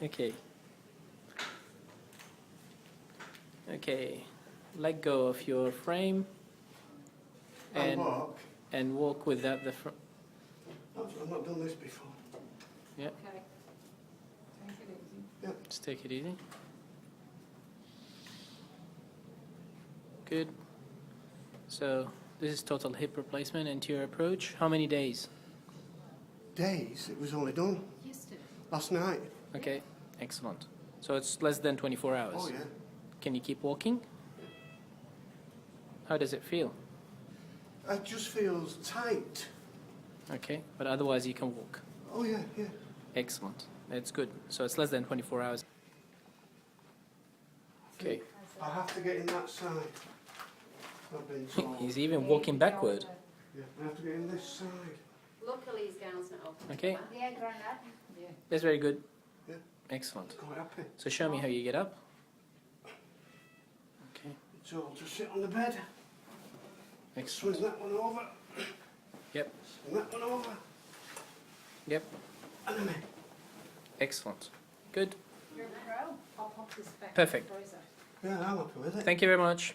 Okay. Okay. Let go of your frame And walk. and walk without the front. I've not done this before. Yeah. Okay. Take it easy. Yep. Just take it easy. Good. So this is total hip replacement, anterior approach. How many days? Days. It was only done Yesterday. last night. Okay. Excellent. So it's less than 24 hours. Oh yeah. Can you keep walking? How does it feel? It just feels tight. Okay, but otherwise you can walk. Oh yeah, yeah. Excellent. That's good. So it's less than 24 hours. Okay. I have to get in that side. I've been told. He's even walking backward. Yeah, I have to get in this side. Luckily his gown's not open. Okay. Yeah, Grandad. Yeah. That's very good. Yeah. Excellent. Quite happy. So show me how you get up. Okay. So I'll just sit on the bed. Excellent. Swing that one over. Yep. Swing that one over. Yep. And I'm in. Excellent. Good. You're a pro. I'll pop this back. Perfect. Freezer. Yeah, I'm happy with it. Thank you very much.